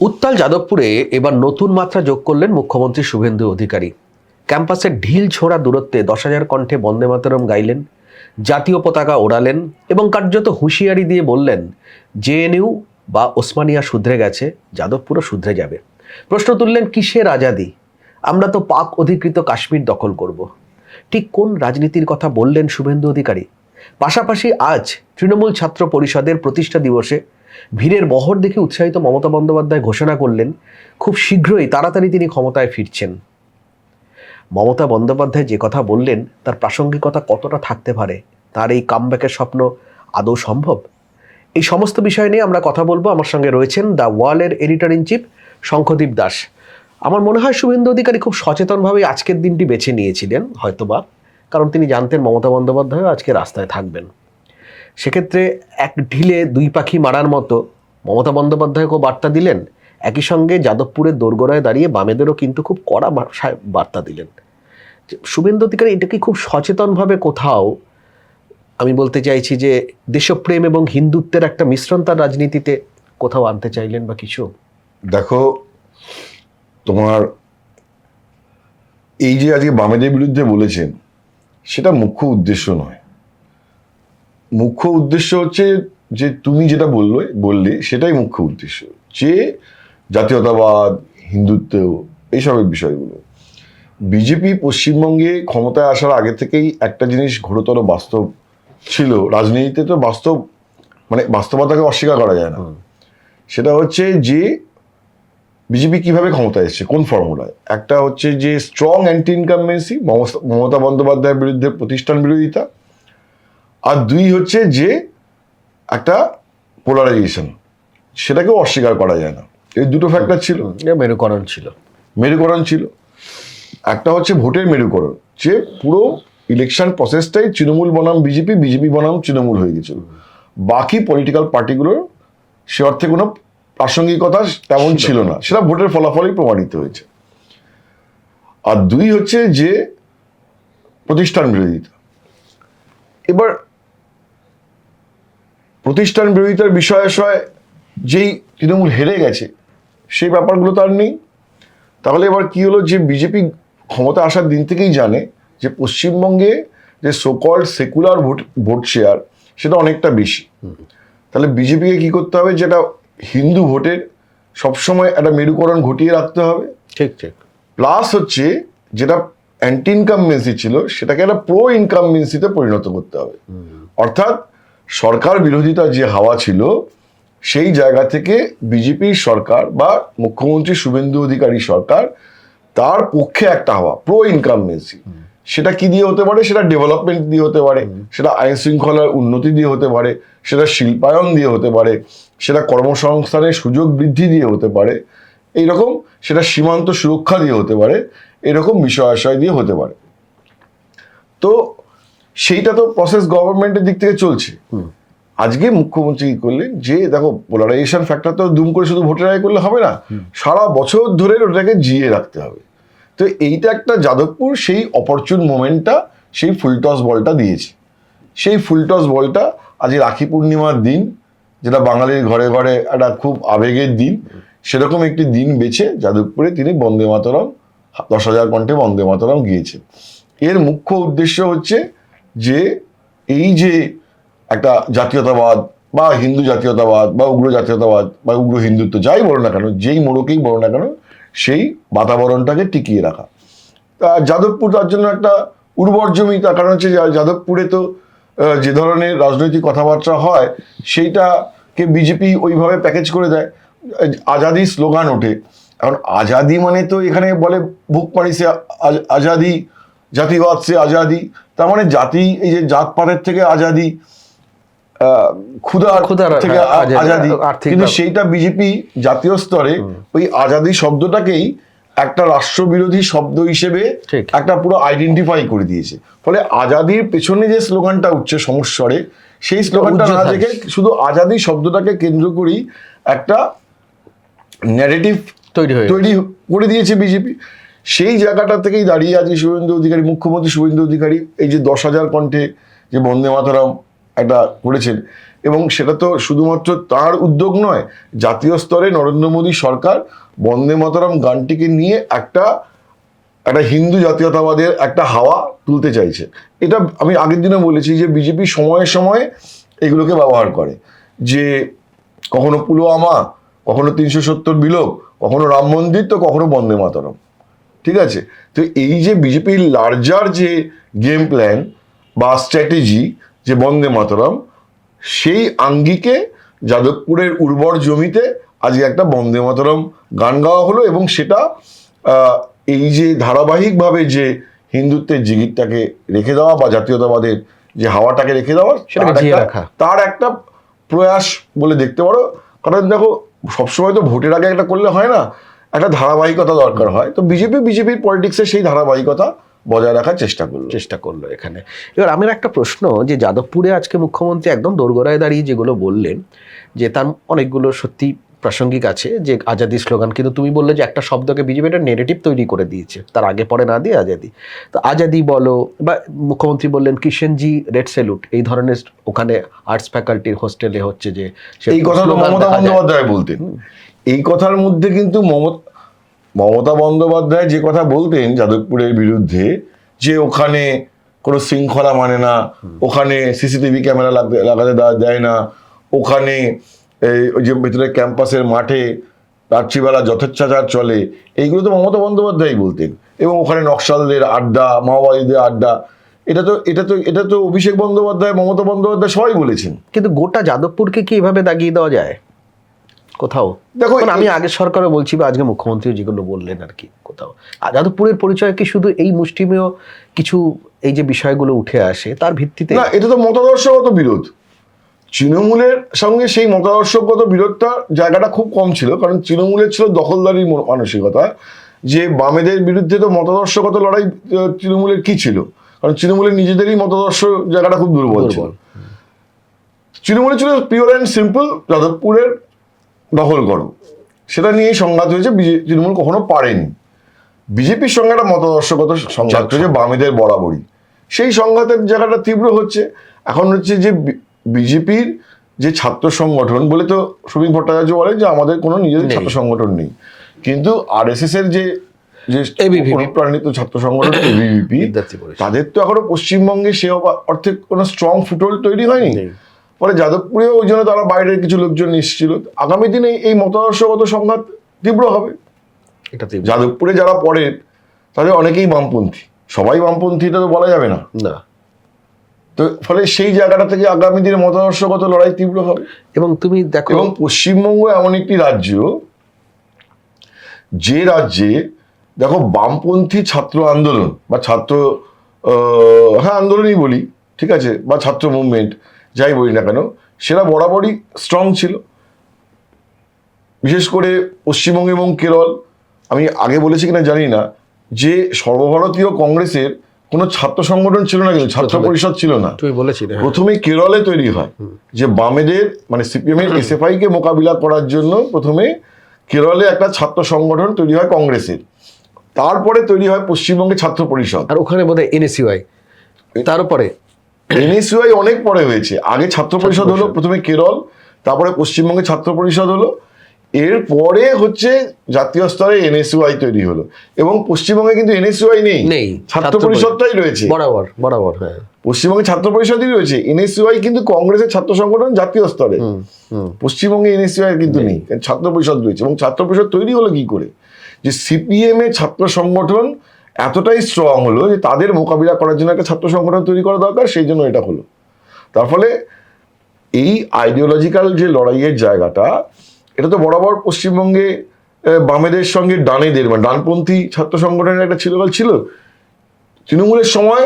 উত্তাল যাদবপুরে এবার নতুন মাত্রা যোগ করলেন মুখ্যমন্ত্রী শুভেন্দু অধিকারী। ক্যাম্পাসের ঢিল ছোড়া দূরত্বে 10,000 কণ্ঠে বন্দে মাতরম গাইলেন, জাতীয় পতাকা ওড়ালেন এবং কার্যত হুঁশিয়ারি দিয়ে বললেন, জেএনইউ বা ওসমানিয়া শুধরে গেছে, যাদবপুরও শুধরে যাবে। প্রশ্ন তুললেন, কিসের আজাদি? আমরা তো পাক অধিকৃত কাশ্মীর দখল করব। ঠিক কোন রাজনীতির কথা বললেন শুভেন্দু অধিকারী? পাশাপাশি আজ তৃণমূল ছাত্র পরিষদের প্রতিষ্ঠা দিবসে ভিড়ের বহর দেখে উৎসাহিত মমতা বন্দ্যোপাধ্যায় ঘোষণা করলেন, খুব শীঘ্রই তাড়াতাড়ি তিনি ক্ষমতায় ফিরছেন। মমতা বন্দ্যোপাধ্যায় যে কথা বললেন তার প্রাসঙ্গিকতা কতটা থাকতে পারে? তার এই কামব্যাকের স্বপ্ন আদৌ সম্ভব? এই সমস্ত বিষয় নিয়ে আমরা কথা বলবো। আমার সঙ্গে রয়েছেন দ্য ওয়ালের editor in chief Shankhadeep Das. আমার মনে হয় শুভেন্দু অধিকারী খুব সচেতনভাবে আজকের দিনটি বেছে নিয়েছিলেন হয়তোবা, কারণ তিনি জানতেন মমতা বন্দ্যোপাধ্যায়ও আজকে রাস্তায় থাকবেন। সেক্ষেত্রে এক ঢিলে দুই পাখি মারার মতো মমতা বন্দ্যোপাধ্যায়কেও বার্তা দিলেন, একই সঙ্গে যাদবপুরের দোরগোড়ায় দাঁড়িয়ে বামেদেরও কিন্তু খুব কড়া বার্তা দিলেন। শুভেন্দু অধিকারী এটা কি খুব সচেতনভাবে কোথাও, আমি বলতে চাইছি যে দেশপ্রেম এবং হিন্দুত্বের একটা মিশ্রণ তার রাজনীতিতে কোথাও আনতে চাইলেন বা কিছু? দেখো, তোমার এই যে আজকে বামেদের বিরুদ্ধে বলেছেন, সেটা মুখ্য উদ্দেশ্য নয়। মুখ্য উদ্দেশ্য হচ্ছে যে তুমি যেটা বললে সেটাই মুখ্য উদ্দেশ্য, যে জাতীয়তাবাদ, হিন্দুত্ব, এইসবের বিষয়গুলো। বিজেপি পশ্চিমবঙ্গে ক্ষমতায় আসার আগে থেকেই একটা জিনিস ঘোরতর বাস্তব ছিল, রাজনীতিতে তো বাস্তব, মানে বাস্তবতাকে অস্বীকার করা যায় না। সেটা হচ্ছে যে বিজেপি কিভাবে ক্ষমতায় এসছে, কোন ফর্মুলায়। একটা হচ্ছে যে স্ট্রং অ্যান্টি ইনকামবেন্সি, মমতা বন্দ্যোপাধ্যায়ের বিরুদ্ধে প্রতিষ্ঠান বিরোধিতা, আর দুই হচ্ছে যে একটা পোলারাইজেশন, সেটাকেও অস্বীকার করা যায় না। এই দুটো ফ্যাক্টর ছিল, মেরুকরণ ছিল। একটা হচ্ছে ভোটের মেরুকরণ, যে পুরো ইলেকশন প্রসেসটাই তৃণমূল বনাম বিজেপি, বিজেপি বনাম তৃণমূল হয়ে গেছিল। বাকি পলিটিক্যাল পার্টিগুলোর সে অর্থে কোনো প্রাসঙ্গিকতা তেমন ছিল না, সেটা ভোটের ফলাফলই প্রমাণিত হয়েছে। আর দুই হচ্ছে যে প্রতিষ্ঠান বিরোধিতা। এবার প্রতিষ্ঠান বিরোধিতার বিষয়ে যেই তৃণমূল হেরে গেছে, সেই ব্যাপারগুলো তো আর নেই। তাহলে এবার কি হলো, যে বিজেপি ক্ষমতা আসার দিন থেকেই জানে যে পশ্চিমবঙ্গে যে সোকল্ড সেকুলার ভোট শেয়ার, সেটা অনেকটা বেশি। তাহলে বিজেপিকে কি করতে হবে, যেটা হিন্দু ভোটের সবসময় একটা মেরুকরণ ঘটিয়ে রাখতে হবে। ঠিক ঠিক। প্লাস হচ্ছে যেটা অ্যান্টি ইনকামবেন্সি ছিল, সেটাকে একটা প্রো ইনকামবেন্সিতে পরিণত করতে হবে। অর্থাৎ সরকার বিরোধিতা যে হাওয়া ছিল, সেই জায়গা থেকে বিজেপির সরকার বা মুখ্যমন্ত্রী শুভেন্দু অধিকারী সরকার, তার পক্ষে একটা হাওয়া প্রো ইনকামবেন্সি। সেটা কি দিয়ে হতে পারে? সেটা ডেভেলপমেন্ট দিয়ে হতে পারে, সেটা আইন শৃঙ্খলার উন্নতি দিয়ে হতে পারে, সেটা শিল্পায়ন দিয়ে হতে পারে, সেটা কর্মসংস্থানের সুযোগ বৃদ্ধি দিয়ে হতে পারে, এইরকম সেটা সীমান্ত সুরক্ষা দিয়ে হতে পারে, এরকম বিষয় দিয়ে হতে পারে। তো সেইটা তো প্রসেস গভর্নমেন্টের দিক থেকে চলছে। আজকে মুখ্যমন্ত্রী কি করলেন, যে দেখো পোলারাইজেশন ফ্যাক্টর তো দুম করে শুধু ভোটের আগে করলে হবে না, সারা বছর ধরে ওটাকে জিয়ে রাখতে হবে। তো এইটা একটা যাদবপুর সেই অপরচুন মোমেন্টটা, সেই ফুলটস বলটা দিয়েছে। সেই ফুলটস বলটা আজকে রাখি পূর্ণিমার দিন, যেটা বাঙালির ঘরে ঘরে একটা খুব আবেগের দিন, সেরকম একটি দিন বেছে যাদবপুরে তিনি বন্দে মাতরম 10,000 কণ্ঠে বন্দে মাতরম গিয়েছেন। এর মুখ্য উদ্দেশ্য হচ্ছে যে এই যে একটা জাতীয়তাবাদ বা হিন্দু জাতীয়তাবাদ বা উগ্র জাতীয়তাবাদ বা উগ্র হিন্দুত্ব, যাই বলো না কেন, যেই মোড়কেই বলো না কেন, সেই বাতাবরণটাকে টিকিয়ে রাখা। তা যাদবপুর তার জন্য একটা উর্বর জমি। তার কারণ হচ্ছে যাদবপুরে তো যে ধরনের রাজনৈতিক কথাবার্তা হয়, সেইটাকে বিজেপি ওইভাবে প্যাকেজ করে দেয়। আজাদি স্লোগান ওঠে, এখন আজাদি মানে তো এখানে বলে ভুক পানি সে আজাদি, জাতিবাদ সে আজাদি, তার মানে জাতি, এই যে জাতপাতের থেকে আজাদি, ক্ষুধার থেকে আজাদি। কিন্তু সেইটা বিজেপি জাতীয় স্তরে ওই আজাদি শব্দটাকেই একটা রাষ্ট্রবিরোধী শব্দ হিসেবে একটা পুরো আইডেন্টিফাই করে দিয়েছে। ফলে আজাদির পেছনে যে স্লোগানটা উঠছে সমস্বরে, সেই স্লোগানটা না দেখে শুধু আজাদি শব্দটাকে কেন্দ্র করেই একটা ন্যারেটিভ তৈরি করে দিয়েছে বিজেপি। সেই জায়গাটা থেকেই দাঁড়িয়ে আজকে শুভেন্দু অধিকারী, মুখ্যমন্ত্রী শুভেন্দু অধিকারী, এই যে 10,000 কণ্ঠে যে বন্দে মাতরম একটা করেছেন, এবং সেটা তো শুধুমাত্র তার উদ্যোগ নয়, জাতীয় স্তরে নরেন্দ্র মোদী সরকার বন্দে মাতরম গানটিকে নিয়ে একটা হিন্দু জাতীয়তাবাদের একটা হাওয়া তুলতে চাইছে। এটা আমি আগের দিনে বলেছি যে বিজেপি সময়ে সময়ে এগুলোকে ব্যবহার করে, যে কখনো পুলওয়ামা, কখনো 370 বিলোপ, কখনো রাম মন্দির, তো কখনো বন্দে মাতরম। ঠিক আছে, তো এই যে বিজেপির লার্জার যে গেম প্ল্যান বা স্ট্র্যাটেজি যে বন্দে মাতরম, সেই আঙ্গিকে যাদবপুরের উর্বর জমিতে আজকে একটা বন্দে মাতরম গান গাওয়া হলো, এবং সেটা এই যে ধারাবাহিকভাবে যে হিন্দুত্বের জিগিরটাকে রেখে দেওয়া বা জাতীয়তাবাদের যে হাওয়াটাকে রেখে দেওয়া, তার একটা প্রয়াস বলে দেখতে পারো। কারণ দেখো, সবসময় তো ভোটের আগে একটা করলে হয় না, একটা ধারাবাহিকতা দরকার হয়। তো বিজেপির পলিটিক্সের সেই ধারাবাহিকতা বজায় রাখার চেষ্টা করলো এখানে। এবার আমার একটা প্রশ্ন, যে যাদবপুরে আজকে মুখ্যমন্ত্রী একদম দোরগোড়ায় দাঁড়িয়ে যেগুলো বললেন, যে তার অনেকগুলো সত্যি প্রাসঙ্গিক আছে, যে আজাদি স্লোগান, কিন্তু তুমি বললে যে একটা শব্দকে বিজেপি একটা নেগেটিভ তৈরি করে দিয়েছে, তার আগে পরে না দিয়ে আজাদি। তো আজাদি বলো, বা মুখ্যমন্ত্রী বললেন কিষেনজি রেড স্যালুট, এই ধরনের ওখানে আর্টস ফ্যাকাল্টির হোস্টেলে হচ্ছে যে, এই কথা মমতা বন্দ্যোপাধ্যায় বলতেন। এই কথার মধ্যে কিন্তু মমতা বন্দ্যোপাধ্যায় যে কথা বলতেন যাদবপুরের বিরুদ্ধে, যে ওখানে কোনো শৃঙ্খলা মানে না, ওখানে সিসিটিভি ক্যামেরা লাগাতে দেয় না, ওখানে ওই যে ভেতরে ক্যাম্পাসের মাঠে রাত্রিবেলা যথেচ্ছাচার চলে, এইগুলো তো মমতা বন্দ্যোপাধ্যায় বলতেন। এবং ওখানে নকশালদের আড্ডা, মাওবাদীদের আড্ডা, এটা তো অভিষেক বন্দ্যোপাধ্যায়, মমতা বন্দ্যোপাধ্যায় সবাই বলেছেন। কিন্তু গোটা যাদবপুরকে কি এভাবে দাগিয়ে দেওয়া যায় কোথাও? দেখো, আমি আগের সরকারও বলছি, বা আজকে মুখ্যমন্ত্রী যেগুলো বললেন আর কি, কোথাও যাদবপুরের পরিচয় কি শুধু এই মুষ্টিমেয় কিছু এই যে বিষয়গুলো উঠে আসে তার ভিত্তিতে? না, এটা তো মতাদর্শগত বিরোধ। তৃণমূলের সঙ্গে সেই মতাদর্শগত বিরোধটা জায়গাটা খুব কম ছিল, কারণ তৃণমূলের ছিল দখলদারির মানসিকতা। যে বামেদের বিরুদ্ধে তো মতাদর্শগত লড়াই তৃণমূলের কি ছিল, কারণ তৃণমূলের নিজেদেরই মতাদর্শ জায়গাটা খুব দুর্বল ছিল। তৃণমূলের ছিল পিওর অ্যান্ড সিম্পল, যাদবপুরের দখল করো, সেটা নিয়েই সংঘাত হয়েছে। তৃণমূল কখনো পারেনি। বিজেপির সঙ্গে একটা মতাদর্শগত সংঘাত হয়েছে বামেদের বরাবরই, সেই সংঘাতের জায়গাটা তীব্র হচ্ছে। এখন হচ্ছে যে বিজেপির যে ছাত্র সংগঠন বলে, তো শ্রমিক ভট্টাচার্য বলেন যে আমাদের কোনো নিজেদের ছাত্র সংগঠন নেই, কিন্তু RSS এর যে অনুপ্রাণিত ছাত্র সংগঠন ABVP, তাদের তো এখনো পশ্চিমবঙ্গে সে অর্থে কোনো স্ট্রং ফুটহোল্ড তৈরি হয়নি। ফলে যাদবপুরেও ওই জন্য তারা বাইরের কিছু লোকজন এসেছিল। আগামী দিনে এই মতাদর্শগত সংঘাত তীব্র হবে। যাদবপুরে যারা পড়েন তাদের অনেকেই বামপন্থী, সবাই বামপন্থী এটা তো বলা যাবে না। তো ফলে সেই জায়গাটা থেকে আগামী দিনে মতাদর্শগত লড়াই তীব্র হবে। এবং তুমি দেখো, এবং পশ্চিমবঙ্গ এমন একটি রাজ্য, যে রাজ্যে দেখো বামপন্থী ছাত্র আন্দোলন বা আন্দোলনই বলি, ঠিক আছে, বা ছাত্র মুভমেন্ট যাই বলি না কেন, সেটা বরাবরই স্ট্রং ছিল। বিশেষ করে পশ্চিমবঙ্গ এবং কেরল, আমি আগে বলেছি কিনা জানি না, যে সর্বভারতীয় কংগ্রেসের কোনো ছাত্র সংগঠন ছিল না, কিন্তু ছাত্র পরিষদ ছিল না। প্রথমে কেরলে তৈরি হয়, যে বামেদের মানে CPM এর SFI কে মোকাবিলা করার জন্য প্রথমে কেরলে একটা ছাত্র সংগঠন তৈরি হয় কংগ্রেসের, তারপরে তৈরি হয় পশ্চিমবঙ্গে ছাত্র পরিষদ, আর ওখানে বোধহয় NSUI, তারপরে NSUI অনেক পরে হয়েছে। আগে ছাত্র পরিষদ হলো প্রথমে কেরল, তারপরে পশ্চিমবঙ্গে ছাত্র পরিষদ হলো, এরপরে হচ্ছে জাতীয় স্তরে NSUI তৈরি হলো। এবং পশ্চিমবঙ্গে কিন্তু NSUI নেই, ছাত্র পরিষদটাই রয়েছে বরাবর। হ্যাঁ, পশ্চিমবঙ্গে ছাত্র পরিষদই রয়েছে। NSUI কিন্তু কংগ্রেসের ছাত্র সংগঠন জাতীয় স্তরে, পশ্চিমবঙ্গে NSUI কিন্তু নেই, ছাত্র পরিষদ রয়েছে। এবং ছাত্র পরিষদ তৈরি হলো কি করে, যে CPM এর ছাত্র সংগঠন এতটাই স্ট্রং হলো যে তাদের মোকাবিলা করার জন্য একটা ছাত্র সংগঠন তৈরি করা দরকার, সেই জন্য এটা হলো। তার ফলে এই আইডিওলজিক্যাল যে লড়াইয়ের জায়গাটা, এটা তো বরাবর পশ্চিমবঙ্গে বামেদের সঙ্গে ডানেদের মানে ডানপন্থী ছাত্র সংগঠনের একটা ছিল। তৃণমূলের সময়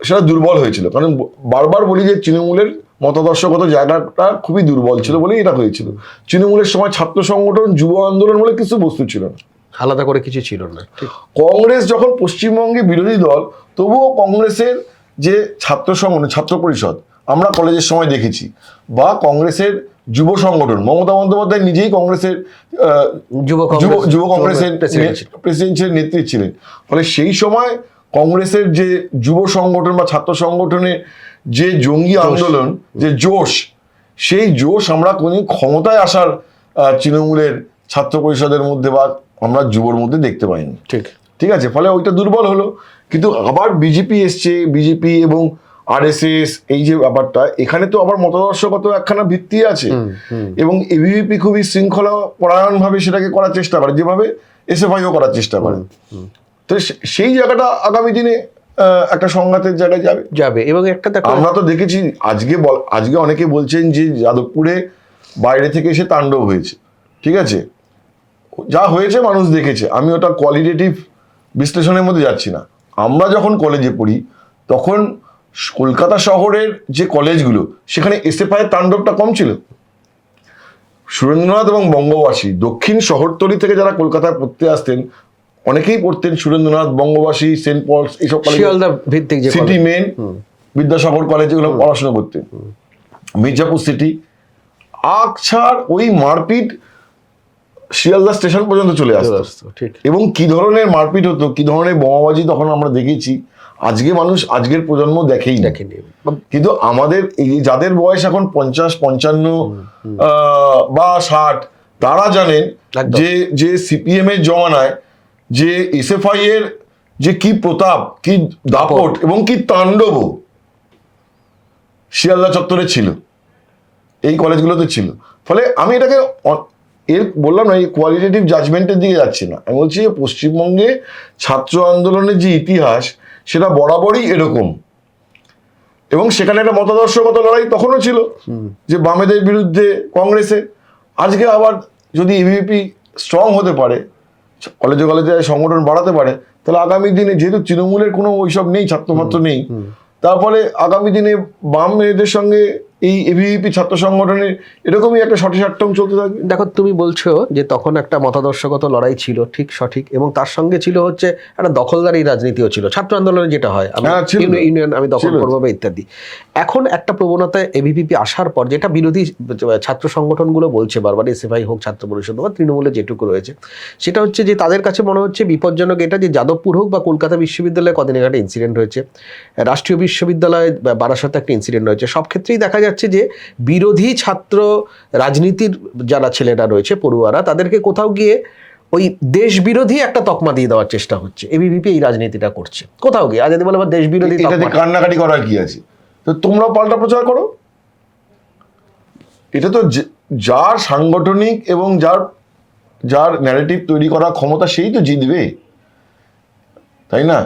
সেটা দুর্বল হয়েছিল, কারণ বারবার বলি যে তৃণমূলের মতাদর্শগত জায়গাটা খুবই দুর্বল ছিল বলেই এটা হয়েছিল। তৃণমূলের সময় ছাত্র সংগঠন, যুব আন্দোলন বলে কিছু বস্তু ছিল না, আলাদা করে কিছু ছিল না। কংগ্রেস যখন পশ্চিমবঙ্গে বিরোধী দল, তবুও কংগ্রেসের যে ছাত্র সংগঠন, ছাত্র পরিষদ আমরা কলেজের সময় দেখেছি, বা কংগ্রেসের যুব সংগঠন, মমতা বন্দ্যোপাধ্যায় নিজেই কংগ্রেসের যুব কংগ্রেসের প্রেসিডেন্টের নেত্রী ছিলেন। ফলে সেই সময় কংগ্রেসের যে যুব সংগঠন বা ছাত্র সংগঠনের যে জঙ্গি আন্দোলন, যে জোশ, সেই জোশ আমরা কোনদিন ক্ষমতায় আসার তৃণমূলের ছাত্র পরিষদের মধ্যে বা আমরা যুবর মধ্যে দেখতে পাইনি। ঠিক আছে, ফলে ওইটা দুর্বল হলো। কিন্তু আবার বিজেপি এসছে, বিজেপি এবং আরএসএস, এই যে ব্যাপারটা, এখানে তো আবার মতাদর্শগত একখানা ভিত্তি আছে এবং এবিভিপি খুবই শৃঙ্খলা পরায়ণ ভাবে সেটাকে করার চেষ্টা করে, যেভাবে এসএফআইও করার চেষ্টা করে। তো সেই জায়গাটা আগামী দিনে একটা সংঘাতের জায়গায় যাবে। এবং একটা আমরা তো দেখেছি আজকে অনেকে বলছেন যে যাদবপুরে বাইরে থেকে এসে তাণ্ডব হয়েছে। ঠিক আছে, যা হয়েছে মানুষ দেখেছে, আমি ওটা কোয়ালিটেটিভ বিশ্লেষণের মধ্যে যাচ্ছি না। আমরা যখন কলেজে পড়ি তখন কলকাতা শহরের যে কলেজগুলো, সেখানে এসএফআই তাণ্ডবটা কম ছিল। সুরেন্দ্রনাথ এবং বঙ্গবাসী, দক্ষিণ শহরতলি থেকে যারা কলকাতায় পড়তে আসতেন, অনেকেই পড়তেন সুরেন্দ্রনাথ, বঙ্গবাসী, সেন্ট পলস, এইসব college, city main, Vidyasagar college, এগুলো পড়াশোনা করতেন। মির্জাপুর সিটি, আকছাড় ওই মারপিট শিয়ালদা স্টেশন পর্যন্ত চলে আসতো। এবং কি ধরনের মারপিট হতো, কি ধরনের বোমাবাজি তখন আমরা দেখেছি, আজকের প্রজন্ম দেখেনি। কিন্তু আমাদের এই যাদের বয়স এখন 50-55 বা 60, তারা জানেন যে সিপিএম এর জমানায় যে এসএফআই এর যে কি প্রতাপ, কি দাপট এবং কি তাণ্ডব শিয়ালদা চত্বরে ছিল, এই কলেজগুলোতে ছিল। ফলে আমি এটাকে বললাম না, এই কোয়ালিটেটিভ জাজমেন্টের দিকে যাচ্ছি না। আমি বলছি যে পশ্চিমবঙ্গে ছাত্র আন্দোলনের যে ইতিহাস, সেটা বরাবরই এরকম। এবং সেখানে একটা মতাদর্শগত লড়াই তখনও ছিল, যে বামেদের বিরুদ্ধে কংগ্রেসে। আজকে আবার যদি এবিভিপি স্ট্রং হতে পারে, কলেজে কলেজে সংগঠন বাড়াতে পারে, তাহলে আগামী দিনে, যেহেতু তৃণমূলের কোনো ওইসব নেই, ছাত্রপাত্র নেই, তার ফলে আগামী দিনে বাম মেয়েদের সঙ্গে এই এবিভিপি ছাত্র সংগঠনের এরকমই একটা সঠিক চলতে থাকবে। দেখো, তুমি বলছো যে তখন একটা মতাদর্শগত লড়াই ছিল, ঠিক সঠিক, এবং তার সঙ্গে ছিল হচ্ছে একটা দখলদারি রাজনীতিও ছিল, ছাত্র আন্দোলনে যেটা হয়, ইউনিয়ন আমি দখল করবো বা ইত্যাদি। এখন একটা প্রবণতা এবিভিপি আসার পর, যেটা বিরোধী ছাত্র সংগঠনগুলো বলছে বারবার, এসএফআই হোক, ছাত্র পরিষদ বা তৃণমূলে যেটুকু রয়েছে, সেটা হচ্ছে যে তাদের কাছে মনে হচ্ছে বিপজ্জনক এটা, যে যাদবপুর হোক বা কলকাতা বিশ্ববিদ্যালয়ে কদিন আগে একটা ইনসিডেন্ট হয়েছে, রাষ্ট্রীয় বিশ্ববিদ্যালয় বারাসতে একটা ইনসিডেন্ট হয়েছে, সব ক্ষেত্রেই দেখা যাচ্ছে যে বিরোধী ছাত্র রাজনীতির যারা ছেলেরা রয়েছে, পড়ুয়ারা, তাদেরকে কোথাও গিয়ে ওই দেশ বিরোধী একটা তকমা দিয়ে দেওয়ার চেষ্টা হচ্ছে। এবিভিপি এই রাজনীতিটা করছে কোথাও গিয়ে। আর যদি বলে দেশ বিরোধী, এটাতে কান্নাকাটি করার কি আছে? তো তোমরাও পাল্টা প্রচার করো। এটা তো যার সাংগঠনিক এবং যার ন্যারেটিভ তৈরি করার ক্ষমতা, সেই তো জিতবে, তাই না?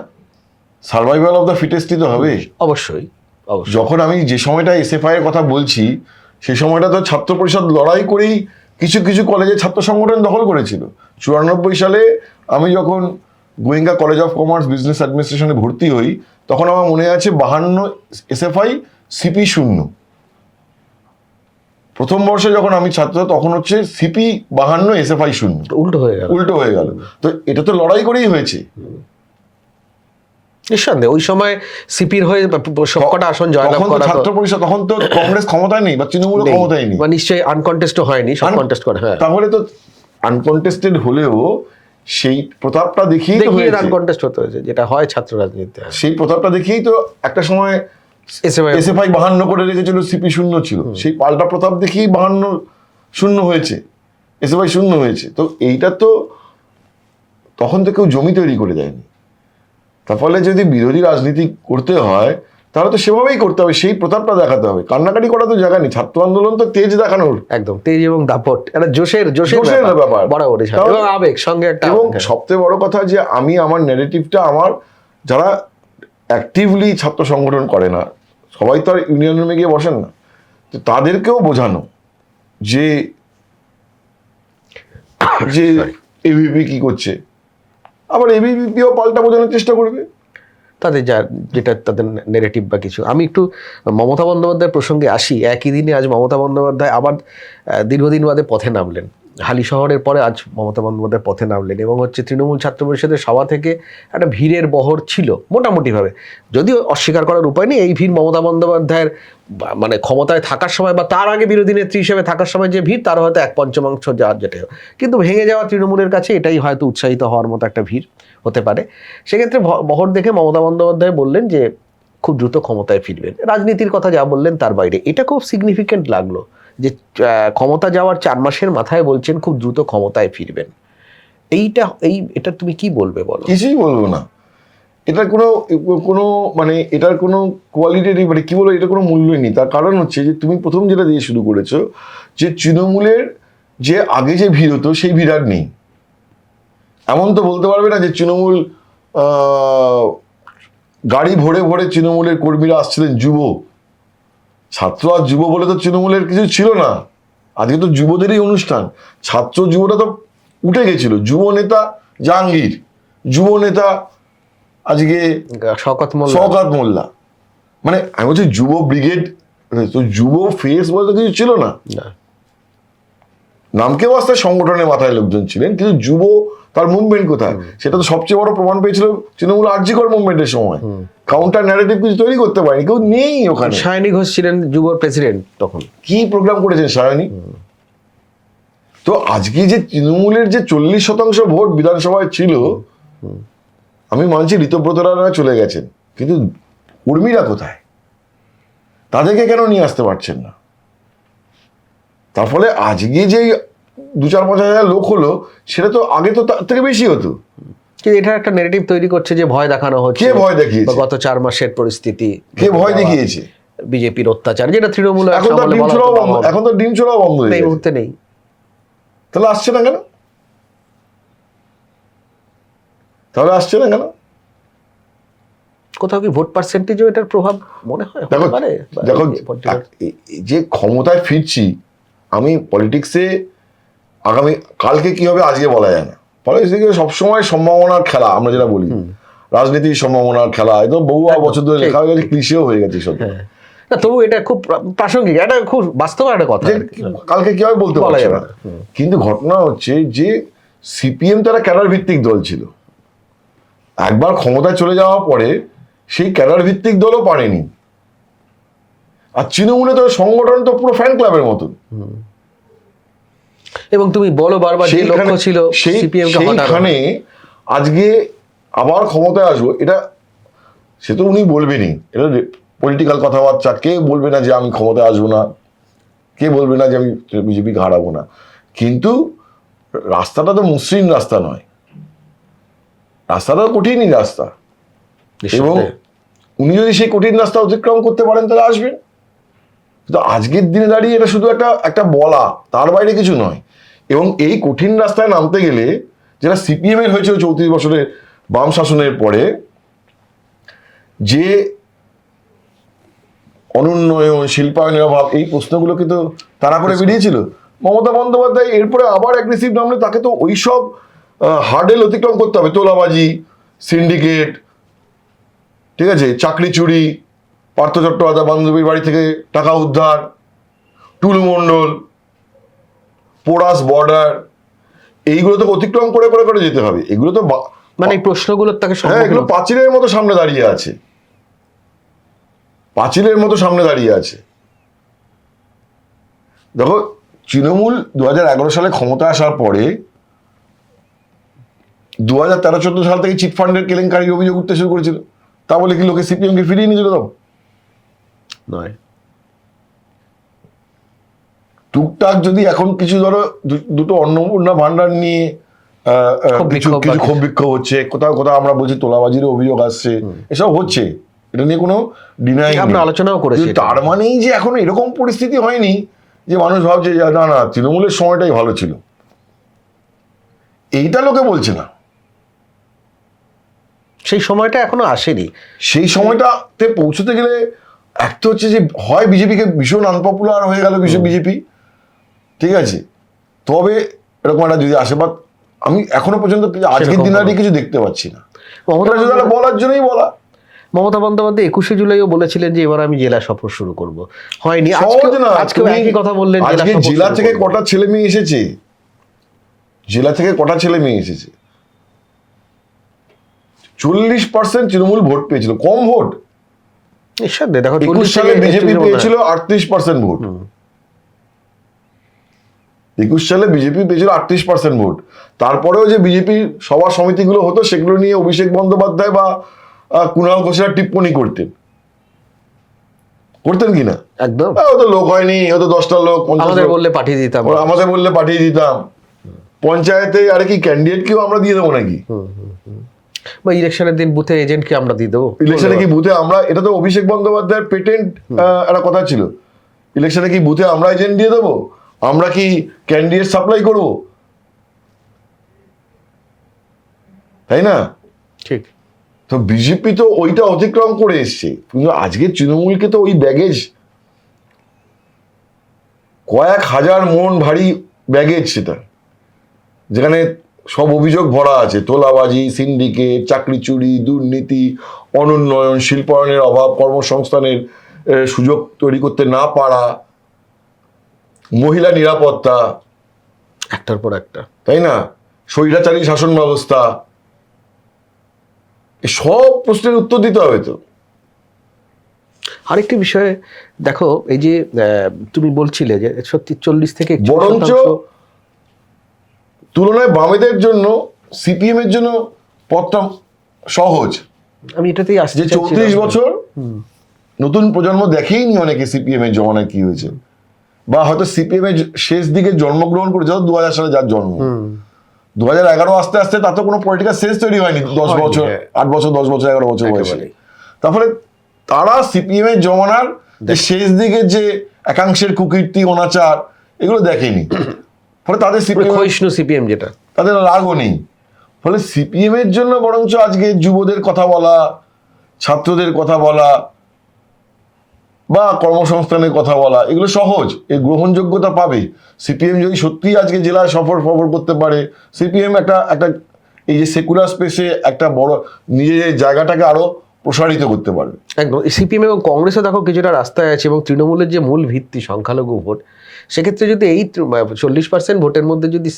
সার্ভাইভাল অফ দ্য ফিটেস্টই তো হবে। অবশ্যই। যখন আমি যে সময়টা এসএফআই এর কথা বলছি, সেই সময়টা তো ছাত্র পরিষদ লড়াই করেই কিছু কিছু কলেজে ছাত্র সংগঠন দখল করেছিল। 94 সালে আমি যখন Goenka college of commerce business অ্যাডমিনিস্ট্রেশনে ভর্তি হই, তখন আমার মনে আছে 52 এসএফআই, সিপি 0। প্রথম বর্ষে যখন আমি ছাত্র, তখন হচ্ছে সিপি 52, এসএফআই 0। উল্টো হয়ে গেল। তো এটা তো লড়াই করেই হয়েছে। নিঃসন্দেহে ওই সময় সিপির হয়ে সবকটা আসন জয়লাভ করা, ছাত্র পরিষদ, তখন তো কংগ্রেস ক্ষমতায় নেই বা তৃণমূল ক্ষমতায় নেই, বা নিশ্চয়ই আনকন্টেস্ট হয়নি, সব কন্টেস্ট করে। হ্যাঁ, তাহলে তো আনকন্টেস্টেড হলেও সেই প্রতাপটা দেখিয়ে আনকন্টেস্ট হতে হয়েছে, যেটা হয় ছাত্র রাজনীতিতে। সেই প্রতাপটা দেখিয়েই তো একটা সময় এসএফআই 52 করে রেখেছিল, সিপি 0 ছিল। সেই পাল্টা প্রতাপ দেখিয়েই 52 0 হয়েছে, এসএফআই 0 হয়েছে। তো এইটা তো তখন তো কেউ জমি তৈরি করে দেয়নি। তার ফলে যদি বিরোধী রাজনীতি করতে হয়, তাহলে তো সেভাবেই করতে হবে, সেই প্রতাপটা দেখাতে হবে। কান্নাকাটি করা তো জায়গা নেই। ছাত্র আন্দোলন তো তেজ দেখানোর, একদম তেজ এবং দাপট, একটা জোশের ব্যাপার বরাবরই, এবং আবেগ সঙ্গে একটা। এবং সবচেয়ে বড় কথা যে আমি আমার ন্যারেটিভটা, আমার যারা অ্যাক্টিভলি ছাত্র সংগঠন করে না, সবাই তো আর ইউনিয়ন রুমে গিয়ে বসেন না, তো তাদেরকেও বোঝানো যে এবিপি কি করছে, আবার এবিপিও পাল্টা বোঝানোর চেষ্টা করবে তাদের, যেটা তাদের নেগেটিভ বা কিছু। আমি একটু মমতা বন্দ্যোপাধ্যায়ের প্রসঙ্গে আসি। একই দিনে আজ মমতা বন্দ্যোপাধ্যায় আবার দীর্ঘদিন বাদে পথে নামলেন। হালিশহরের পরে আজ মমতা বন্দ্যোপাধ্যায় পথে নামলেন এবং হচ্ছে তৃণমূল ছাত্র পরিষদের সভা থেকে একটা ভিড়ের বহর ছিল মোটামুটিভাবে, যদিও অস্বীকার করার উপায় নেই এই ভিড় মমতা বন্দ্যোপাধ্যায়ের মানে ক্ষমতায় থাকার সময় বা তার আগে বিরোধী নেত্রী হিসেবে থাকার সময় যে ভিড় তার হয়তো 1/5 যাওয়ার যেটা, কিন্তু ভেঙে যাওয়া তৃণমূলের কাছে এটাই হয়তো উৎসাহিত হওয়ার মতো একটা ভিড় হতে পারে। সেক্ষেত্রে বহর দেখে মমতা বন্দ্যোপাধ্যায় বললেন যে খুব দ্রুত ক্ষমতায় ফিরবেন। রাজনীতির কথা যা বললেন তার বাইরে এটা খুব সিগনিফিকেন্ট লাগলো যে ক্ষমতা যাওয়ার 4 মাসের মাথায় বলছেন খুব দ্রুত ক্ষমতায় ফিরবেন। এটা তুমি কি বলবে বলো? কিছুই বলবো না। এটার কোনো কোনো মানে এটার কোনো কোয়ালিটেটিভ মানে কি বলবো, এটা কোনো মূল্যই নেই। তার কারণ হচ্ছে যে তুমি প্রথম যেটা দিয়ে শুরু করেছো যে তৃণমূলের যে আগে যে ভিড় হতো সেই ভিড় আর নেই। এমন তো বলতে পারবে না যে তৃণমূল গাড়ি ভরে ভরে তৃণমূলের কর্মীরা আসছিলেন, যুব ছাত্র আর যুব বলে তো তৃণমূলের কিছু ছিল না। আজকে তো যুবদেরই অনুষ্ঠান, ছাত্র যুবটা তো উঠে গেছিল। যুব নেতা জাহাঙ্গীর, যুব নেতা আজকে শওকত মোল্লা, মানে আমি বলছি যুব ব্রিগেড, তো যুব ফেস বলতে কিছু ছিল না। নামকে বাস্তে সংগঠনের মাথায় লোকজন ছিলেন, কিন্তু যুব তার মুভমেন্ট কোথায়, সেটা তো সবচেয়ে বড় প্রমাণ পেয়েছিল তৃণমূল আরজিকর মুভমেন্টের সময়। কাউন্টার ন্যারেটিভ কিছু তৈরি করতে পারেনি, কেউ নেই ওখানে। সায়নী ঘোষ ছিলেন যুবর প্রেসিডেন্ট, তখন কি প্রোগ্রাম করেছেন সায়নী। তো আজকে যে তৃণমূলের যে 40% ভোট বিধানসভায় ছিল, আমি মানছি ঋতব্রতরা চলে গেছেন, কিন্তু কর্মীরা কোথায়, তাদেরকে কেন নিয়ে আসতে পারছেন না? তার ফলে আজকে যে 2-4-5 হাজার লোক হলো, সেটা তো আগে তো তার থেকে বেশি হতো। এটা একটা নেগেটিভ তৈরি করছে যে ভয় দেখানো হচ্ছে। কে ভয় দেখিয়েছে? গত 4 মাসের পরিস্থিতি কে ভয় দেখিয়েছে? বিজেপির অত্যাচার, যেটা তৃণমূল এখন তো ডিম ছোড়াও বন্ধ হয়ে গেছে, এই মুহূর্তে নেই। তাহলে আসছে না কেন? কোথাও কি ভোট পার্সেন্টেজও এটার প্রভাব মনে হয়? দেখো যে ক্ষমতায় ফিরছি, আমি পলিটিক্সে আগামী কালকে কি হবে আজকে বলা যায় না। পলিটিক্সে সবসময় সম্ভাবনার খেলা, আমরা যেটা বলি রাজনীতির সম্ভাবনার খেলা, এটা বহু বছর ধরে লেখা হয়ে গেছে, ক্লিশেও হয়ে গেছে সব। না, তবু এটা খুব প্রাসঙ্গিক, এটা খুব বাস্তব একটা কথা। কালকে কি হবে বলতে পারছি না, কিন্তু ঘটনা হচ্ছে যে সিপিএম তারা ক্যাডার ভিত্তিক দল ছিল। একবার ক্ষমতায় চলে যাওয়ার পরে সেই ক্যাডার ভিত্তিক দলও পারেনি। আর তৃণমূলে তো সংগঠন তো পুরো ফ্যান ক্লাবের মতন। এবং তুমি বলো বারবার যে লক্ষ্য ছিল সিপিএম কে হটানো, সেইখানে আজকে আবার ক্ষমতায় আসবো, এটা সে তো উনি বলবেনই, এটা পলিটিক্যাল কথাবার্তা। কে বলবে না যে আমি ক্ষমতায় আসবো না, কে বলবে না যে আমি বিজেপিকে হারাবো না, কিন্তু রাস্তাটা তো মসৃণ রাস্তা নয়, রাস্তাটা কঠিনই রাস্তা। এবং উনি যদি সেই কঠিন রাস্তা অতিক্রম করতে পারেন তাহলে আসবেন। কিন্তু আজকের দিনে দাঁড়িয়ে এটা শুধু একটা বলা, তার বাইরে কিছু নয়। এবং এই কঠিন রাস্তায় নামতে গেলে, যেটা সিপিএম এর হয়েছিল 34 বছরের বাম শাসনের পরে, যে অনুন্নয়ন, শিল্পায়নের অভাব, এই প্রশ্নগুলো কিন্তু তারা করে বেরিয়েছিল। মমতা বন্দ্যোপাধ্যায় এরপরে আবার অ্যাগ্রেসিভ নামলে তাকে তো ওইসব হার্ডেল অতিক্রম করতে হবে। তোলাবাজি, সিন্ডিকেট, ঠিক আছে, চাকরি চুরি, পার্থ চট্টোপাধ্যায় বান্ধবীর বাড়ি থেকে টাকা উদ্ধার, টুলু মণ্ডল, পোরাস বর্ডার, এইগুলো তো অতিক্রম করে করে করে যেতে হবে। এগুলো তো মানে এই প্রশ্নগুলো তাকে, হ্যাঁ, এগুলো পাঁচিলের মতো সামনে দাঁড়িয়ে আছে, পাঁচিলের মতো সামনে দাঁড়িয়ে আছে। দেখো, তৃণমূল 2011 সালে ক্ষমতা আসার পরে 2013-14 সাল থেকে চিটফান্ডের কেলেঙ্কারির অভিযোগ উঠতে শুরু করেছিল। তা বলে কি লোকে সিপিএমকে ফিরিয়ে নিয়েছিল? তখন নয়। টুকটাক যদি এখন কিছু ধরো দুটো অন্নপূর্ণা ভান্ডার নিয়ে কিছু ক্ষোভ বিক্ষোভ হচ্ছে, কোথাও কোথাও আমরা বলছি তোলাবাজির অভিযোগ আসছে, এসব হচ্ছে, এটা নিয়ে কোনো ডিনাই, আমরা আলোচনাও করেছি। তার মানেই যে এখন এরকম পরিস্থিতি হয়নি যে মানুষ ভাবছে না না তৃণমূলের সময়টাই ভালো ছিল, এইটা লোকে বলছে না। সেই সময়টা এখনো আসেনি। সেই সময়টাতে পৌঁছতে গেলে একটা হচ্ছে যে হয় বিজেপিকে ভীষণ আনপপুলার হয়ে গেল বিজেপি, ঠিক আছে, তবে এরকম একটা যদি আসে, বা আমি এখনো পর্যন্ত আজকের দিনে কিছু দেখতে পাচ্ছি না। বলার জন্যই বলা। মমতা বন্দ্যোপাধ্যায় 21শে জুলাইও বলেছিলেন যে এবার আমি জেলা সফর শুরু করব, হয়নি। আজকে একই কথা বললেন। জেলা থেকে কটা ছেলে মেয়ে এসেছে, জেলা থেকে কটা ছেলে মেয়ে এসেছে? 40% তৃণমূল ভোট পেয়েছিল, কম ভোট। নিঃসন্দেহে দেখো 21 সালে বিজেপি পেয়েছিল 38% ভোট। 21 সালে বিজেপি পেয়েছিল 38% ভোট। তারপরেও যে বিজেপির সভা সমিতিগুলো হতো সেগুলো নিয়ে অভিষেক বন্দ্যোপাধ্যায় বা কুণাল ঘোষেরা টিপ্পণী করতেন কিনা? একদম, ও তো লোক হয়নি, ও তো 10টা লোক, 50 আমাদের লোক। বললে পাঠিয়ে দিতাম, আমাদের বললে পাঠিয়ে দিতাম। পঞ্চায়েতে আরে কি ক্যান্ডিডেটকেও আমরা দিয়ে দেবো নাকি? বা ইলেকশনের দিন বুথে এজেন্টকে আমরা দিয়ে দেবো, ইলেকশনে কি বুথে আমরা, এটা তো অভিষেক বন্দ্যোপাধ্যায়ের পেটেন্ট একটা কথা ছিল, ইলেকশনে কি বুথে আমরা এজেন্ট দিয়ে দেবো? আমরা কি ক্যান্ডিডেট সাপ্লাই করব? তাই না? ঠিক। তো বিজেপি তো ওইটা অতিক্রম করে এসছে, কিন্তু আজকে তৃণমূলকে তো ওই ব্যাগেজ, কয়েক হাজার মন ভারী ব্যাগেজ, সেটা যেখানে সব অভিযোগ ভরা আছে, তোলাবাজি, সিন্ডিকেট, চাকরি চুরি, দুর্নীতি, অনুন্নয়ন, শিল্পায়নের অভাব, কর্মসংস্থানের সুযোগ তৈরি করতে না পারা, মহিলা নিরাপত্তা, একটার পর একটা, তাই না, স্বৈরাচারী শাসন ব্যবস্থা, সব প্রশ্নের উত্তর দিতে হবে তো। আরেকটি বিষয়ে দেখো, এই যে তুমি বলছিলে যে সত্যি 40 থেকে 41% বরঞ্চ তুলনায় বামেদের জন্য সিপিএম এর জন্য পথটা সহজ। আমি এটাতেই আসছি যে 34 বছর নতুন প্রজন্ম দেখেইনি অনেকে সিপিএম এর জমানায় কি হয়েছে, বা হয়তো সিপিএম এর শেষ দিকে জন্মগ্রহণ করেছে 2000 সালে, যার জন্ম 2011 আস্তে আস্তে, তার তো কোনো পলিটিক্যাল সেন্স তৈরি হয়নি 10 বছর, 8 বছর, 10 বছর, 11 বছর বয়সে। তারপরে তারা সিপিএম এর জমানার শেষ দিকে যে একাংশের কুকীর্তি, অনাচার, এগুলো দেখেনি, ফলে তাদের সিপিএম যেটা, তাদের রাগও নেই। ফলে সিপিএম এর জন্য বরঞ্চ আজকে যুবদের কথা বলা, ছাত্রদের কথা বলা, বা কর্মসংস্থানের কথা বলা, এগুলো সহজ, এই গ্রহণযোগ্যতা পাবে। সিপিএম যদি সত্যি আজকে জেলায় সফর করতে পারে, সিপিএম একটা এই যে সেকুলার স্পেসে একটা বড় নিজের জায়গাটাকে আরো প্রসারিত করতে পারবে। একদম। সিপিএম এবং কংগ্রেসও দেখো কিছুটা রাস্তায় আছে, এবং তৃণমূলের যে মূল ভিত্তি সংখ্যালঘু ভোট, সেক্ষেত্রে যদি এই 40% ভোটের মধ্যে যদি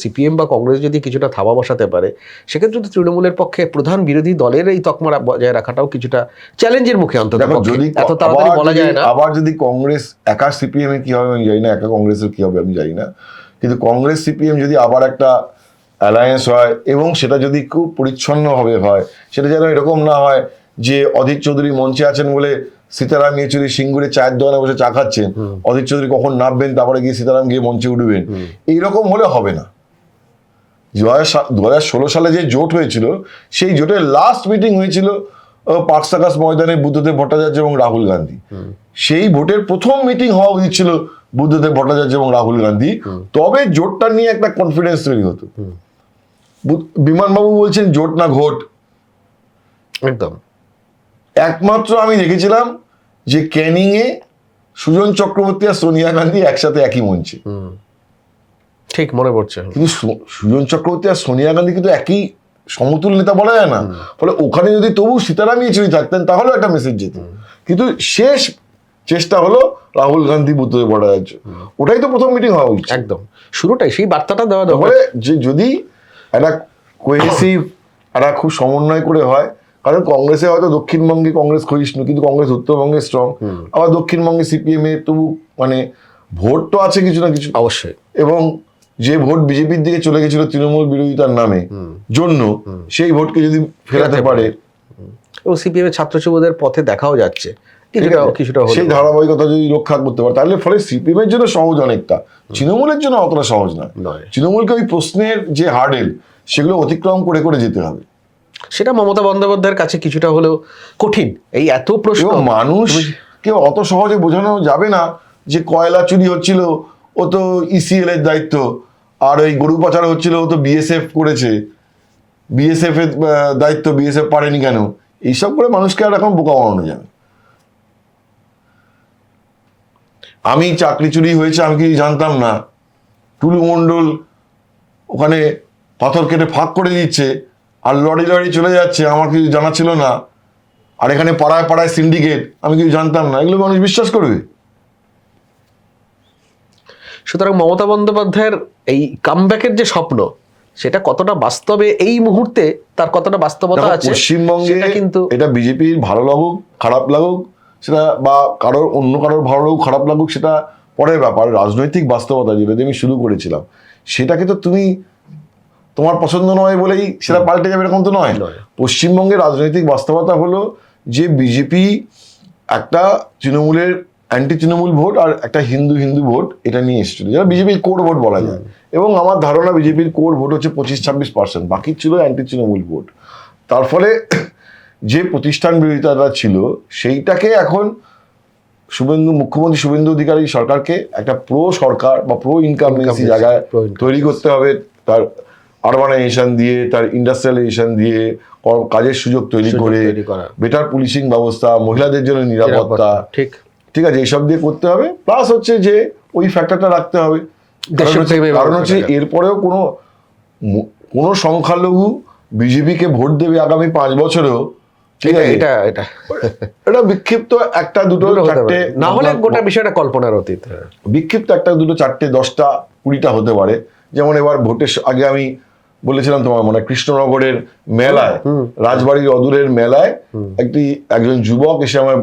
সিপিএম বা কংগ্রেস যদি কিছুটা থাবা বসাতে পারে, সেক্ষেত্রে তো তৃণমূলের পক্ষে প্রধান বিরোধী দলের এই তকমা বজায় রাখাটাও কিছুটা চ্যালেঞ্জের মুখে, অন্তত যদি এত তাড়াতাড়ি বলা যায় না। আবার যদি কংগ্রেস একা সিপিএম এর কি হবে আমি জানি না, একা কংগ্রেসের কি হবে আমি জানি না, কিন্তু কংগ্রেস সিপিএম যদি আবার একটা অ্যালায়েন্স হয়, এবং সেটা যদি খুব পরিচ্ছন্নভাবে হয়, সেটা যেন এরকম না হয় যে অধীর চৌধুরী মঞ্চে আছেন বলে সীতারাম ইয়েচুরি সিঙ্গুরে চায়ের দোকানে বসে চা খাচ্ছেন, অধীর চৌধুরী কখন নামবেন তারপরে গিয়ে সীতারাম গিয়ে মঞ্চে উঠবেন, এইরকম হলে হবে না। 2016 সালে যে জোট হয়েছিল, সেই জোটের লাস্ট মিটিং হয়েছিল পার্ক সার্কাস ময়দানে বুদ্ধদেব ভট্টাচার্য এবং রাহুল গান্ধী। সেই ভোটের প্রথম মিটিং হওয়া উচিত ছিল বুদ্ধদেব ভট্টাচার্য এবং রাহুল গান্ধী, তবে জোটটা নিয়ে একটা কনফিডেন্স তৈরি হতো। বিমানবাবু বলছেন জোট না ঘোট। একদম। একমাত্র আমি দেখেছিলাম যে ক্যানিং এ সুজন চক্রবর্তী আর সোনিয়া গান্ধী একসাথে একই মঞ্চে, ঠিক মনে পড়ছে। কিন্তু সুজন চক্রবর্তী আর সোনিয়া গান্ধী কিন্তু একই সমতুল নেতা বলা যায় না, ফলে ওখানে যদি তবু সীতারাম ইয়েচুরি থাকতেন তাহলে একটা মেসেজ যেত, কিন্তু শেষ চেষ্টা হলো রাহুল গান্ধী বুদ্ধদেব ভট্টাচার্য, ওটাই তো প্রথম মিটিং হওয়া উচিত। একদম, শুরুটাই সেই বার্তাটা দেওয়া দরকার, যে যদি একটা কোহেসিভ, একটা খুব সমন্বয় করে হয়, কারণ কংগ্রেসে হয়তো দক্ষিণবঙ্গে কংগ্রেস ক্ষয়িষ্ণু, কিন্তু কংগ্রেস উত্তরবঙ্গে স্ট্রং, আবার দক্ষিণবঙ্গে সিপিএম এ তবু মানে ভোট তো আছে কিছু না কিছু অবশ্যই, এবং যে ভোট বিজেপির দিকে চলে গেছিল তৃণমূল বিরোধিতার নামে জন্য, সেই ভোটকে যদি ফেরাতে পারে, এবং সিপিএম এর ছাত্র যুবদের পথে দেখাও যাচ্ছে কিছুটা, সেই ধারাবাহিকতা যদি রক্ষা করতে পারে, তাহলে ফলে সিপিএম এর জন্য সহজ অনেকটা, তৃণমূলের জন্য অতটা সহজ নয়। তৃণমূলকে ওই প্রশ্নের যে হার্ডেল, সেগুলো অতিক্রম করে করে যেতে হবে। সেটা মমতা বন্দ্যোপাধ্যায়ের কাছে কিছুটা হলেও কঠিন, এই এত প্রশ্ন, মানুষকে অত সহজে বোঝানো যাবে না যে কয়লা চুরি হচ্ছিল ও তো ইসিএল এর দায়িত্ব, আর ওই গরু পাচার হচ্ছিল ও তো বিএসএফ করেছে, বিএসএফ এর দায়িত্ব, বিএসএফ পারেনি কেন, এইসব করে মানুষকে আর এখন বোকা বানানো যাবে। আমি চাকরি চুরি হয়েছে আমি কি জানতাম না, টুলু মণ্ডল ওখানে পাথর কেটে ফাঁক করে দিচ্ছে আর লরি লরি চলে যাচ্ছে, আমার কিছু জানা ছিল না, আর এখানে পাড়ায় পাড়ায় সিন্ডিকেট, আমি কিছু জানতাম না, এগুলো মানুষ বিশ্বাস করবে? সুতরাং মমতা বন্দ্যোপাধ্যায়ের এই কামব্যাকের যে স্বপ্ন, সেটা কতটা বাস্তবে এই মুহূর্তে তার কতটা বাস্তবতা দেখো, আছে পশ্চিমবঙ্গে সেটা কিন্তু এটা বিজেপির ভালো লাগুক খারাপ লাগুক সেটা, বা অন্য কারোর ভালো লাগুক খারাপ লাগুক সেটা পরের ব্যাপার। রাজনৈতিক বাস্তবতা যেটা দিয়ে আমি শুরু করেছিলাম, সেটাকে তো তুমি তোমার পছন্দ নয় বলেই সেটা পাল্টে যাবে এরকম তো নয়। পশ্চিমবঙ্গের রাজনৈতিক বাস্তবতা হলো যে বিজেপি একটা তৃণমূলের অ্যান্টি তৃণমূল ভোট আর একটা হিন্দু হিন্দু ভোট এটা নিয়ে এসেছিল, যেটা বিজেপির কোর ভোট বলা যায়। এবং আমার ধারণা বিজেপির কোর ভোট হচ্ছে 25-26%, বাকি ছিল অ্যান্টি তৃণমূল ভোট। তার ফলে যে প্রতিষ্ঠান বিরোধিতাটা ছিল সেইটাকে এখন মুখ্যমন্ত্রী শুভেন্দু অধিকারী সরকারকে একটা প্রো সরকার বা প্রো ইনকাম জায়গায় তৈরি করতে হবে। তার আরবানাইজেশন দিয়ে, তার ইন্ডাস্ট্রিয়ালাইজেশন দিয়ে, কাজের সুযোগ তৈরি করে, বেটার পুলিশিং ব্যবস্থা, মহিলাদের জন্য নিরাপত্তা, ঠিক আছে, এইসব দিয়ে করতে হবে। প্লাস হচ্ছে যে ওই ফ্যাক্টরটা রাখতে হবে, কারণ হচ্ছে এরপরেও কোনো সংখ্যালঘু বিজেপিকে ভোট দেবে আগামী 5 বছরেও, ঠিক আছে, এটা বিক্ষিপ্ত একটা দুটো চারটে না হলে গোটা বিষয়টা কল্পনার অতীত। বিক্ষিপ্ত একটা দুটো চারটে 10টা 20টা হতে পারে। যেমন এবার ভোটের আগে আমি বলেছিলাম তোমার মনে কৃষ্ণনগরের মেলায়, রাজবাড়ির অদূরের মেলায় একজন যুবক এসে আমার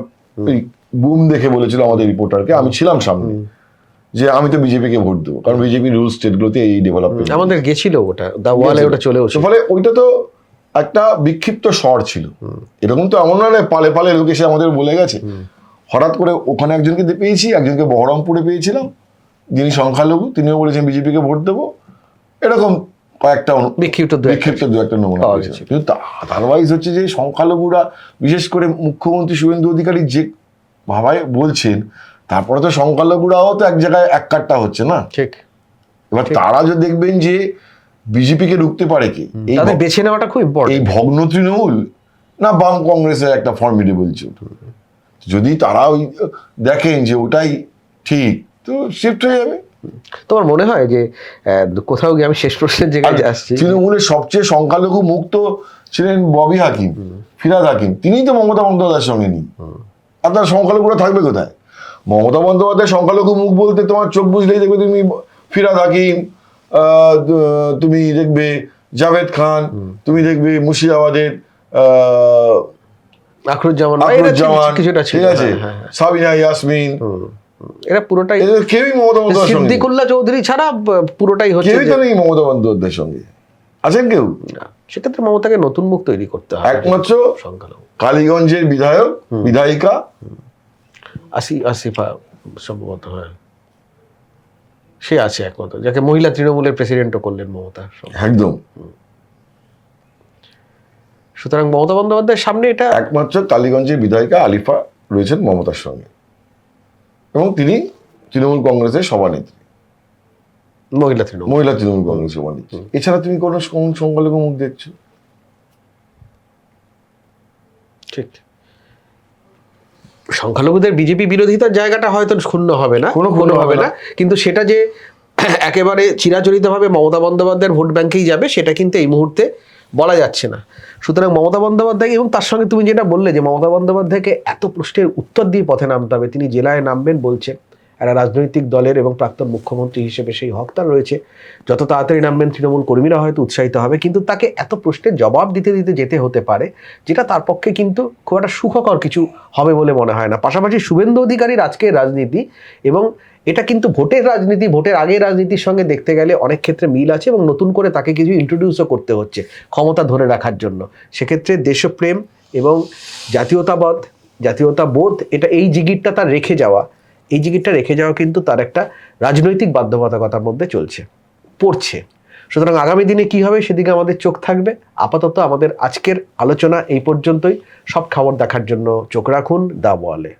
বুম দেখে বলেছিল আমাদের রিপোর্টারকে, আমি ছিলাম সামনে, যে আমি তো বিজেপিকে ভোট দেবো, কারণ বিজেপি রুল স্টেটগুলোতে এই ডেভেলপমেন্ট আমাদের গেছিল, ওটা দা ওয়ালে ওটা চলেও। ফলে ওইটা তো একটা বিক্ষিপ্ত স্বর ছিল। এরকম তো এমন নয় পালে পালে লোক এসে আমাদের বলে গেছে। হঠাৎ করে ওখানে একজনকে পেয়েছি, একজনকে বহরমপুরে পেয়েছিলাম যিনি সংখ্যালঘু, তিনিও বলেছেন বিজেপিকে ভোট দেবো। এরকম কয়েকটা বিক্ষিপ্ত দু একটা নমুনা পেয়েছে। কিন্তু আদারওয়াইজ হচ্ছে যে সংখ্যালঘুরা, বিশেষ করে মুখ্যমন্ত্রী শুভেন্দু অধিকারী যে ভাবায় বলছেন, তারপরে তো সংখ্যালঘুরাও তো এক জায়গায় এক কাট্টা হচ্ছে না। ঠিক। এবার তারা যদি দেখবেন যে বিজেপিকে রুখতে পারে কি, তাদের বেছে নেওয়াটা খুব ইম্পর্টেন্ট। এই ভগ্ন তৃণমূল না বাম কংগ্রেসের একটা ফর্মিডেবল জোট, যদি তারা ওই দেখেন যে ওটাই ঠিক, তো শিফট হয়ে যাবে। তোমার মনে হয় যে কোথাও গিয়ে, আমি শেষ প্রশ্নের জায়গায় আসছি, তৃণমূলের সবচেয়ে সংখ্যালঘু মুক্ত ছিলেন ববি হাকিম, ফিরাদ হাকিম, তিনিই তো মমতা বন্দ্যোপাধ্যায়ের সঙ্গে নেই। আর তার সংখ্যালঘুরা থাকবে কোথায়? মমতা বন্দ্যোপাধ্যায় সংখ্যালঘু মুখ বলতে তোমার চোখ বুঝলেই দেখবে তুমি ফিরাদ হাকিম, তুমি দেখবে জাভেদ খান, তুমি দেখবে মুর্শিদাবাদের আখরুজ্জামান, ঠিক আছে, সাবিনা ইয়াসমিন, এরা পুরোটাই কেউই মমতা বন্দ্যোপাধ্যায়ের সঙ্গে, সিদ্দিকুল্লাহ চৌধুরী ছাড়া পুরোটাই হচ্ছে, কেউই তো নেই মমতা বন্দ্যোপাধ্যায়ের সঙ্গে। আছেন কেউ? সেক্ষেত্রে মমতাকে নতুন মুখ তৈরি করতে হবে। একমাত্র কালীগঞ্জের বিধায়িকা আসিফা সম্ভবত, হয় সে আছে একমাত্র, যাকে মহিলা তৃণমূলের প্রেসিডেন্টও করলেন মমতা। একদম। সুতরাং মমতা বন্দ্যোপাধ্যায়ের সামনে এটা একমাত্র কালীগঞ্জের বিধায়িকা আলিফা রয়েছেন মমতার সঙ্গে, এবং তিনি তৃণমূল কংগ্রেসের সভানেত্রী, মহিলা তৃণমূল কংগ্রেস সভানেত্রী। এছাড়া তুমি কোন সংখ্যালঘু মুখ দেখছো? ঠিক। সংখ্যালঘুদের বিজেপি বিরোধিতার জায়গাটা হয়তো ক্ষুণ্ণ হবে না, কোনো হবে না, কিন্তু সেটা যে একেবারে চিরাচরিতভাবে মমতা বন্দ্যোপাধ্যায়ের ভোট ব্যাংকেই যাবে সেটা কিন্তু এই মুহূর্তে বলা যাচ্ছে না। সুতরাং মমতা বন্দ্যোপাধ্যায়, এবং তার সঙ্গে তুমি যেটা বললে যে মমতা বন্দ্যোপাধ্যায়কে এত প্রশ্নের উত্তর দিয়ে পথে নামতে হবে, তিনি জেলায় নামবেন বলছেন, একটা রাজনৈতিক দলের এবং প্রাক্তন মুখ্যমন্ত্রী হিসেবে সেই হক তার রয়েছে, যত তাড়াতাড়ি নামবেন তৃণমূল কর্মীরা হয়তো উৎসাহিত হবে, কিন্তু তাকে এত প্রশ্নের জবাব দিতে দিতে যেতে হতে পারে যেটা তার পক্ষে কিন্তু খুব একটা সুখকর কিছু হবে বলে মনে হয় না। পাশাপাশি শুভেন্দু অধিকারীর আজকের রাজনীতি এবং এটা কিন্তু ভোটের রাজনীতি, ভোটের আগের রাজনীতির সঙ্গে দেখতে গেলে অনেক ক্ষেত্রে মিল আছে, এবং নতুন করে তাকে কিছু ইন্ট্রোডিউসও করতে হচ্ছে ক্ষমতা ধরে রাখার জন্য। সেক্ষেত্রে দেশপ্রেম এবং জাতীয়তাবোধ, এটা এই জিগিরটা তার রেখে যাওয়া কিন্তু তার একটা রাজনৈতিক বাধ্যবাধকতার মধ্যে পড়ছে। সুতরাং আগামী দিনে কি হবে সেদিকে আমাদের চোখ থাকবে। আপাতত আমাদের আজকের আলোচনা এই পর্যন্তই। সব খবর দেখার জন্য চোখ রাখুন দ্য ওয়ালে।